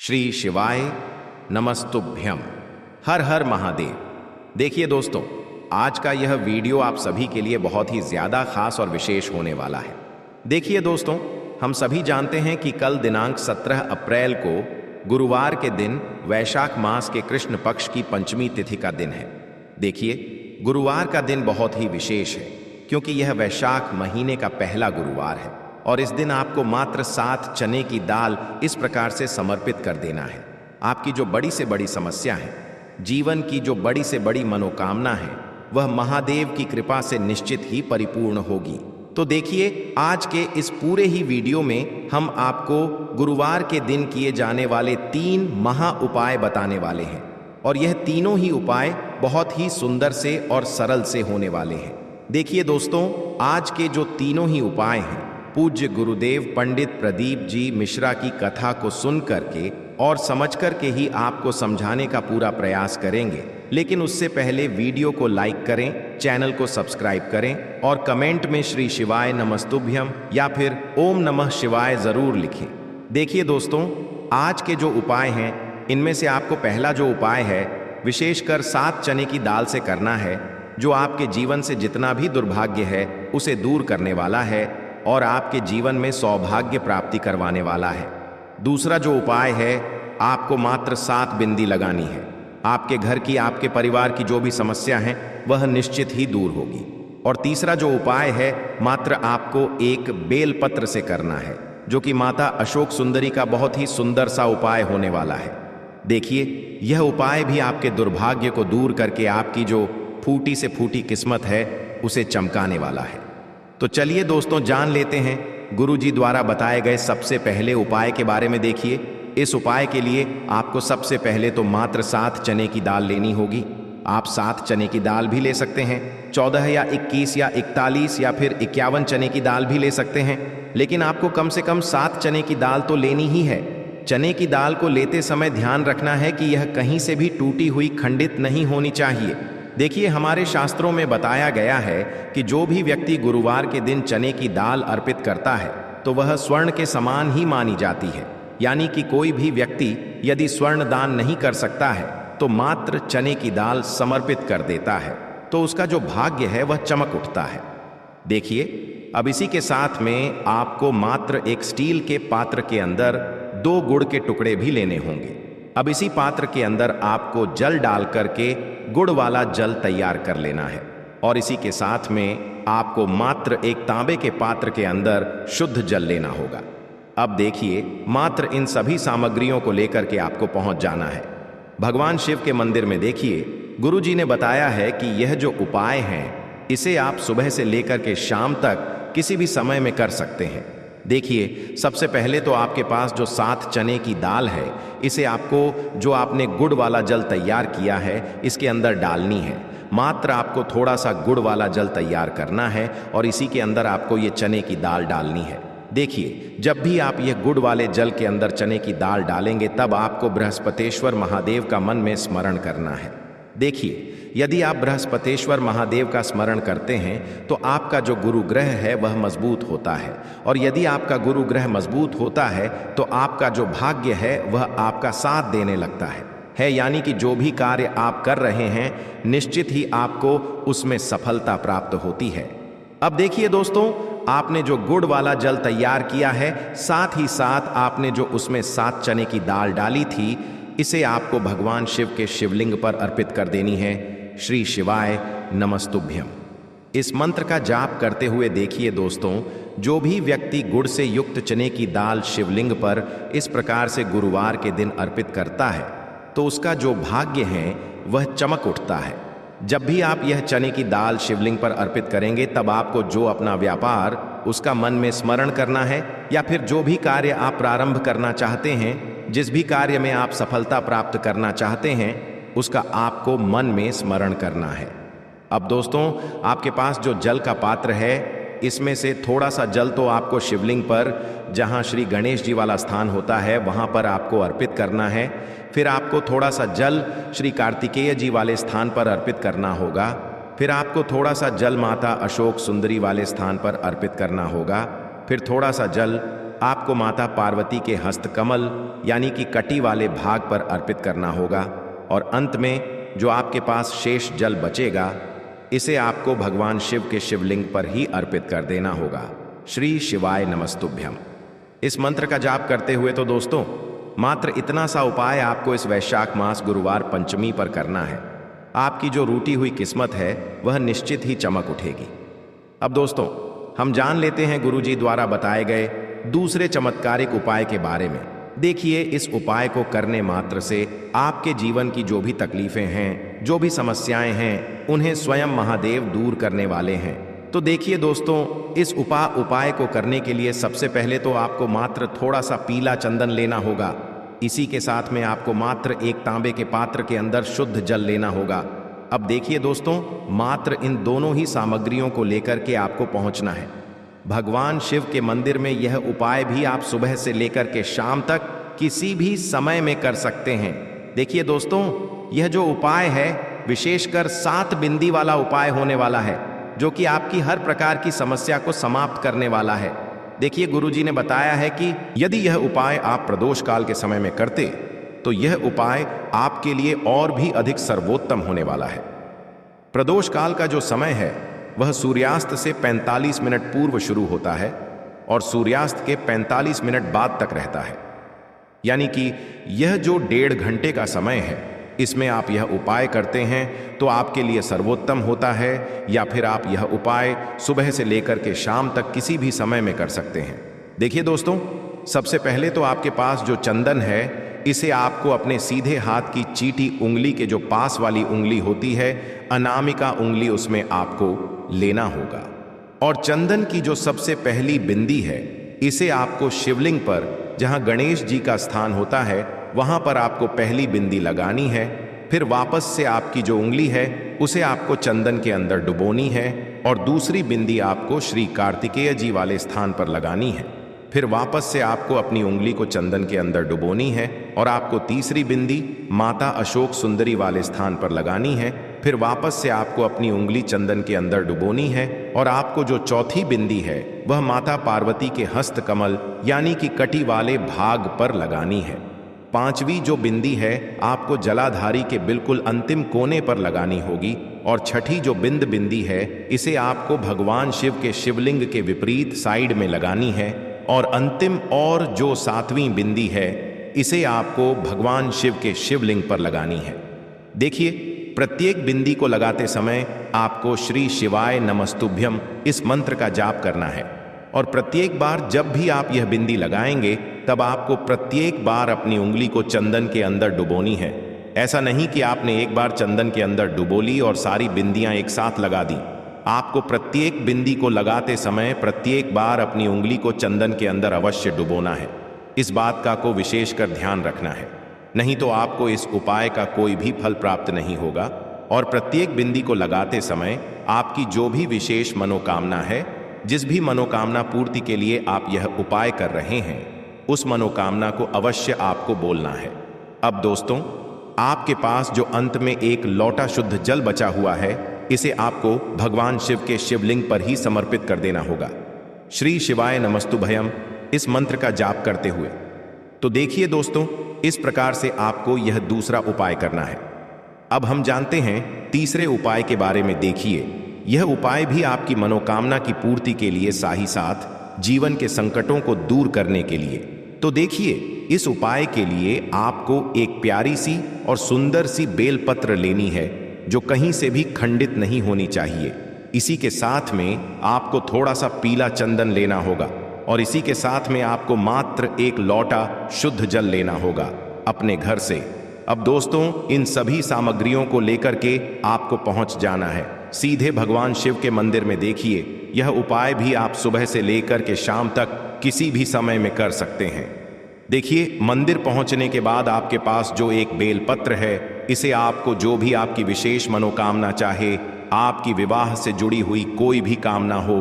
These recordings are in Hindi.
श्री शिवाय नमस्तुभ्यम। हर हर महादेव। देखिए दोस्तों, आज का यह वीडियो आप सभी के लिए बहुत ही ज़्यादा खास और विशेष होने वाला है। देखिए दोस्तों, हम सभी जानते हैं कि कल दिनांक 17 अप्रैल को गुरुवार के दिन वैशाख मास के कृष्ण पक्ष की पंचमी तिथि का दिन है। देखिए, गुरुवार का दिन बहुत ही विशेष है क्योंकि यह वैशाख महीने का पहला गुरुवार है और इस दिन आपको मात्र 7 चने की दाल इस प्रकार से समर्पित कर देना है। आपकी जो बड़ी से बड़ी समस्या है, जीवन की जो बड़ी से बड़ी मनोकामना है, वह महादेव की कृपा से निश्चित ही परिपूर्ण होगी। तो देखिए, आज के इस पूरे ही वीडियो में हम आपको गुरुवार के दिन किए जाने वाले 3 महा उपाय बताने वाले हैं और यह तीनों ही उपाय बहुत ही सुंदर से और सरल से होने वाले हैं। देखिए दोस्तों, आज के जो तीनों ही उपाय हैं, पूज्य गुरुदेव पंडित प्रदीप जी मिश्रा की कथा को सुन करके और समझ करके ही आपको समझाने का पूरा प्रयास करेंगे। लेकिन उससे पहले वीडियो को लाइक करें, चैनल को सब्सक्राइब करें और कमेंट में श्री शिवाय नमस्तुभ्यम या फिर ओम नमः शिवाय जरूर लिखें। देखिए दोस्तों, आज के जो उपाय हैं, इनमें से आपको पहला जो उपाय है, विशेषकर 7 चने की दाल से करना है, जो आपके जीवन से जितना भी दुर्भाग्य है उसे दूर करने वाला है और आपके जीवन में सौभाग्य प्राप्ति करवाने वाला है। दूसरा जो उपाय है, आपको मात्र 7 बिंदी लगानी है। आपके घर की, आपके परिवार की जो भी समस्या है वह निश्चित ही दूर होगी। और तीसरा जो उपाय है, मात्र आपको एक बेलपत्र से करना है, जो कि माता अशोक सुंदरी का बहुत ही सुंदर सा उपाय होने वाला है। देखिए, यह उपाय भी आपके दुर्भाग्य को दूर करके आपकी जो फूटी से फूटी किस्मत है उसे चमकाने वाला है। तो चलिए दोस्तों, जान लेते हैं गुरु जी द्वारा बताए गए सबसे पहले उपाय के बारे में। देखिए, इस उपाय के लिए आपको सबसे पहले तो मात्र 7 चने की दाल लेनी होगी। आप 7 चने की दाल भी ले सकते हैं, 14 या 21 या 41 या फिर 51 चने की दाल भी ले सकते हैं, लेकिन आपको कम से कम 7 चने की दाल तो लेनी ही है। चने की दाल को लेते समय ध्यान रखना है कि यह कहीं से भी टूटी हुई, खंडित नहीं होनी चाहिए। देखिए, हमारे शास्त्रों में बताया गया है कि जो भी व्यक्ति गुरुवार के दिन चने की दाल अर्पित करता है तो वह स्वर्ण के समान ही मानी जाती है। यानी कि कोई भी व्यक्ति यदि स्वर्ण दान नहीं कर सकता है तो मात्र चने की दाल समर्पित कर देता है तो उसका जो भाग्य है वह चमक उठता है। देखिए, अब इसी के साथ में आपको मात्र एक स्टील के पात्र के अंदर 2 गुड़ के टुकड़े भी लेने होंगे। अब इसी पात्र के अंदर आपको जल डाल करके गुड़ वाला जल तैयार कर लेना है और इसी के साथ में आपको मात्र एक तांबे के पात्र के अंदर शुद्ध जल लेना होगा। अब देखिए, मात्र इन सभी सामग्रियों को लेकर के आपको पहुंच जाना है भगवान शिव के मंदिर में। देखिए, गुरु जी ने बताया है कि यह जो उपाय हैं, इसे आप सुबह से लेकर के शाम तक किसी भी समय में कर सकते हैं। देखिए, सबसे पहले तो आपके पास जो 7 चने की दाल है, इसे आपको जो आपने गुड़ वाला जल तैयार किया है इसके अंदर डालनी है। मात्र आपको थोड़ा सा गुड़ वाला जल तैयार करना है और इसी के अंदर आपको ये चने की दाल डालनी है। देखिए, जब भी आप ये गुड़ वाले जल के अंदर चने की दाल डालेंगे तब आपको बृहस्पतेश्वर महादेव का मन में स्मरण करना है। देखिए, यदि आप बृहस्पतेश्वर महादेव का स्मरण करते हैं तो आपका जो गुरु ग्रह है वह मजबूत होता है और यदि आपका गुरु ग्रह मजबूत होता है तो आपका जो भाग्य है वह आपका साथ देने लगता है। यानी कि जो भी कार्य आप कर रहे हैं निश्चित ही आपको उसमें सफलता प्राप्त होती है। अब देखिए दोस्तों, आपने जो गुड़ वाला जल तैयार किया है, साथ ही साथ आपने जो उसमें 7 चने की दाल डाली थी, इसे आपको भगवान शिव के शिवलिंग पर अर्पित कर देनी है। श्री शिवाय नमस्तुभ्यम। इस मंत्र का जाप करते हुए देखिए दोस्तों, जो भी व्यक्ति गुड़ से युक्त चने की दाल शिवलिंग पर इस प्रकार से गुरुवार के दिन अर्पित करता है तो उसका जो भाग्य है वह चमक उठता है। जब भी आप यह चने की दाल शिवलिंग पर अर्पित करेंगे तब आपको जो अपना व्यापार उसका मन में स्मरण करना है या फिर जो भी कार्य आप प्रारंभ करना चाहते हैं, जिस भी कार्य में आप सफलता प्राप्त करना चाहते हैं, उसका आपको मन में स्मरण करना है। अब दोस्तों, आपके पास जो जल का पात्र है, इसमें से थोड़ा सा जल तो आपको शिवलिंग पर, जहां श्री गणेश जी वाला स्थान होता है, वहां पर आपको अर्पित करना है। फिर आपको थोड़ा सा जल श्री कार्तिकेय जी वाले स्थान पर अर्पित करना होगा। फिर आपको थोड़ा सा जल माता अशोक सुंदरी वाले स्थान पर अर्पित करना होगा। फिर थोड़ा सा जल आपको माता पार्वती के हस्तकमल यानी कि कटी वाले भाग पर अर्पित करना होगा और अंत में जो आपके पास शेष जल बचेगा इसे आपको भगवान शिव के शिवलिंग पर ही अर्पित कर देना होगा। श्री शिवाय नमस्तुभ्यम। इस मंत्र का जाप करते हुए तो दोस्तों मात्र इतना सा उपाय आपको इस वैशाख मास गुरुवार पंचमी पर करना है। आपकी जो रूठी हुई किस्मत है वह निश्चित ही चमक उठेगी। अब दोस्तों हम जान लेते हैं गुरुजी द्वारा बताए गए दूसरे चमत्कारिक उपाय के बारे में। देखिए, इस उपाय को करने मात्र से आपके जीवन की जो भी तकलीफें हैं, जो भी समस्याएं हैं, उन्हें स्वयं महादेव दूर करने वाले हैं। तो देखिए दोस्तों, इस उपाय को करने के लिए सबसे पहले तो आपको मात्र थोड़ा सा पीला चंदन लेना होगा। इसी के साथ में आपको मात्र एक तांबे के पात्र के अंदर शुद्ध जल लेना होगा। अब देखिए दोस्तों, मात्र इन दोनों ही सामग्रियों को लेकर के आपको पहुंचना है भगवान शिव के मंदिर में। यह उपाय भी आप सुबह से लेकर के शाम तक किसी भी समय में कर सकते हैं। देखिए दोस्तों, यह जो उपाय है विशेषकर 7 बिंदी वाला उपाय होने वाला है, जो कि आपकी हर प्रकार की समस्या को समाप्त करने वाला है। देखिए, गुरुजी ने बताया है कि यदि यह उपाय आप प्रदोष काल के समय में करते तो यह उपाय आपके लिए और भी अधिक सर्वोत्तम होने वाला है। प्रदोष काल का जो समय है वह सूर्यास्त से 45 मिनट पूर्व शुरू होता है और सूर्यास्त के 45 मिनट बाद तक रहता है। यानी कि यह जो 1.5 घंटे का समय है, इसमें आप यह उपाय करते हैं तो आपके लिए सर्वोत्तम होता है। या फिर आप यह उपाय सुबह से लेकर के शाम तक किसी भी समय में कर सकते हैं। देखिए दोस्तों, सबसे पहले तो आपके पास जो चंदन है इसे आपको अपने सीधे हाथ की चीटी उंगली के जो पास वाली उंगली होती है, अनामिका उंगली, उसमें आपको लेना होगा। और चंदन की जो सबसे पहली बिंदी है इसे आपको शिवलिंग पर, जहां गणेश जी का स्थान होता है, वहां पर आपको पहली बिंदी लगानी है। फिर वापस से आपकी जो उंगली है उसे आपको चंदन के अंदर डुबोनी है और दूसरी बिंदी आपको श्री कार्तिकेय जी वाले स्थान पर लगानी है। फिर वापस से आपको अपनी उंगली को चंदन के अंदर डुबोनी है और आपको तीसरी बिंदी माता अशोक सुंदरी वाले स्थान पर लगानी है। फिर वापस से आपको अपनी उंगली चंदन के अंदर डुबोनी है और आपको जो चौथी बिंदी है वह माता पार्वती के हस्त कमल यानी कि कटी वाले भाग पर लगानी है। पांचवी जो बिंदी है आपको जलाधारी के बिल्कुल अंतिम कोने पर लगानी होगी और छठी जो बिंदी है इसे आपको भगवान शिव के शिवलिंग के विपरीत साइड में लगानी है। और अंतिम और जो 7वीं बिंदी है इसे आपको भगवान शिव के शिवलिंग पर लगानी है। देखिए, प्रत्येक बिंदी को लगाते समय आपको श्री शिवाय नमस्तुभ्यम इस मंत्र का जाप करना है और प्रत्येक बार जब भी आप यह बिंदी लगाएंगे तब आपको प्रत्येक बार अपनी उंगली को चंदन के अंदर डुबोनी है। ऐसा नहीं कि आपने एक बार चंदन के अंदर डुबो ली और सारी बिंदियां एक साथ लगा दी। आपको प्रत्येक बिंदी को लगाते समय प्रत्येक बार अपनी उंगली को चंदन के अंदर अवश्य डुबोना है। इस बात का को विशेषकर ध्यान रखना है, नहीं तो आपको इस उपाय का कोई भी फल प्राप्त नहीं होगा। और प्रत्येक बिंदी को लगाते समय आपकी जो भी विशेष मनोकामना है, जिस भी मनोकामना पूर्ति के लिए आप यह उपाय कर रहे हैं, उस मनोकामना को अवश्य आपको बोलना है। अब दोस्तों, आपके पास जो अंत में एक लोटा शुद्ध जल बचा हुआ है इसे आपको भगवान शिव के शिवलिंग पर ही समर्पित कर देना होगा। श्री शिवाय नमस्तुभयम इस मंत्र का जाप करते हुए। तो देखिए दोस्तों, इस प्रकार से आपको यह दूसरा उपाय करना है। अब हम जानते हैं तीसरे उपाय के बारे में। देखिए, यह उपाय भी आपकी मनोकामना की पूर्ति के लिए, साथ ही साथ जीवन के संकटों को दूर करने के लिए। तो देखिए, इस उपाय के लिए आपको एक प्यारी सी और सुंदर सी बेलपत्र लेनी है जो कहीं से भी खंडित नहीं होनी चाहिए। इसी के साथ में आपको थोड़ा सा पीला चंदन लेना होगा और इसी के साथ में आपको मात्र एक लोटा शुद्ध जल लेना होगा अपने घर से। अब दोस्तों, इन सभी सामग्रियों को लेकर के आपको पहुंच जाना है सीधे भगवान शिव के मंदिर में। देखिए, यह उपाय भी आप सुबह से लेकर के शाम तक किसी भी समय में कर सकते हैं। देखिए, मंदिर पहुंचने के बाद आपके पास जो एक बेलपत्र है इसे आपको जो भी आपकी विशेष मनोकामना, चाहे आपकी विवाह से जुड़ी हुई कोई भी कामना हो,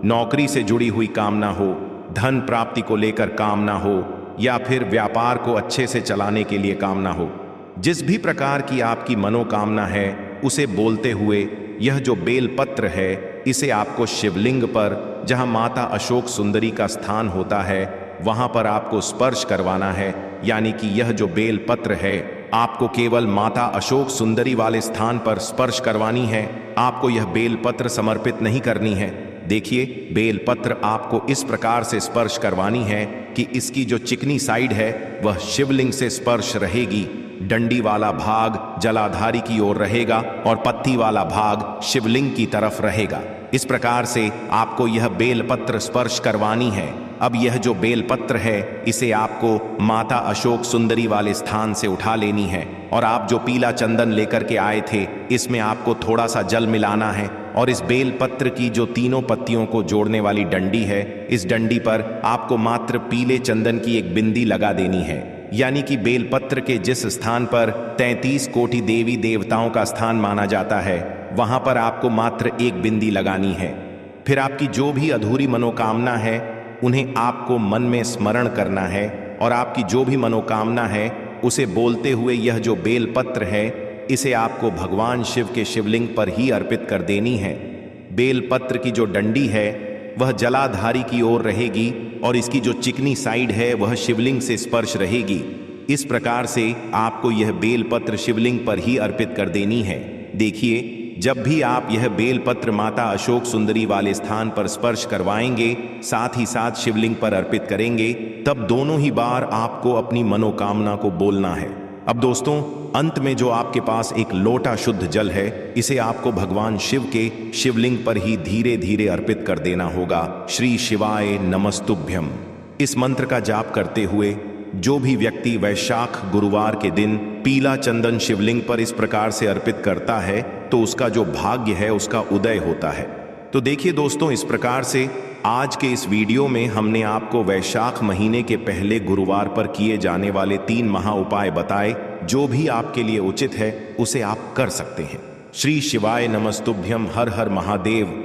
नौकरी से जुड़ी हुई कामना हो, धन प्राप्ति को लेकर कामना हो, या फिर व्यापार को अच्छे से चलाने के लिए कामना हो, जिस भी प्रकार की आपकी मनोकामना है उसे बोलते हुए यह जो बेलपत्र है इसे आपको शिवलिंग पर, जहां माता अशोक सुंदरी का स्थान होता है, वहां पर आपको स्पर्श करवाना है, यानी कि यह जो बेल पत्र है आपको केवल माता अशोक सुंदरी वाले स्थान पर स्पर्श करवानी है। आपको यह बेल पत्र समर्पित नहीं करनी है। देखिए, बेल पत्र आपको इस प्रकार से स्पर्श करवानी है कि इसकी जो चिकनी साइड है वह शिवलिंग से स्पर्श रहेगी, डंडी वाला भाग जलाधारी की ओर रहेगा और पत्ती वाला भाग शिवलिंग की तरफ रहेगा। इस प्रकार से आपको यह बेलपत्र स्पर्श करवानी है। अब यह जो बेलपत्र है इसे आपको माता अशोक सुंदरी वाले स्थान से उठा लेनी है और आप जो पीला चंदन लेकर के आए थे इसमें आपको थोड़ा सा जल मिलाना है और इस बेलपत्र की जो तीनों पत्तियों को जोड़ने वाली डंडी है, इस डंडी पर आपको मात्र पीले चंदन की एक बिंदी लगा देनी है। यानी कि बेलपत्र के जिस स्थान पर 33 कोटि देवी देवताओं का स्थान माना जाता है वहां पर आपको मात्र एक बिंदी लगानी है। फिर आपकी जो भी अधूरी मनोकामना है उन्हें आपको मन में स्मरण करना है और आपकी जो भी मनोकामना है उसे बोलते हुए यह जो बेलपत्र है इसे आपको भगवान शिव के शिवलिंग पर ही अर्पित कर देनी है। बेलपत्र की जो डंडी है वह जलाधारी की ओर रहेगी और इसकी जो चिकनी साइड है वह शिवलिंग से स्पर्श रहेगी। इस प्रकार से आपको यह बेलपत्र शिवलिंग पर ही अर्पित कर देनी है। देखिए, जब भी आप यह बेलपत्र माता अशोक सुंदरी वाले स्थान पर स्पर्श करवाएंगे, साथ ही साथ शिवलिंग पर अर्पित करेंगे, तब दोनों ही बार आपको अपनी मनोकामना को बोलना है। अब दोस्तों, अंत में जो आपके पास एक लोटा शुद्ध जल है इसे आपको भगवान शिव के शिवलिंग पर ही धीरे धीरे अर्पित कर देना होगा। श्री शिवाय नमस्तुभ्यम। इस मंत्र का जाप करते हुए जो भी व्यक्ति वैशाख गुरुवार के दिन पीला चंदन शिवलिंग पर इस प्रकार से अर्पित करता है तो उसका जो भाग्य है उसका उदय होता है। तो देखिए दोस्तों, इस प्रकार से आज के इस वीडियो में हमने आपको वैशाख महीने के पहले गुरुवार पर किए जाने वाले 3 महा उपाय बताए। जो भी आपके लिए उचित है उसे आप कर सकते हैं। श्री शिवाय नमस्तुभ्यम। हर हर महादेव।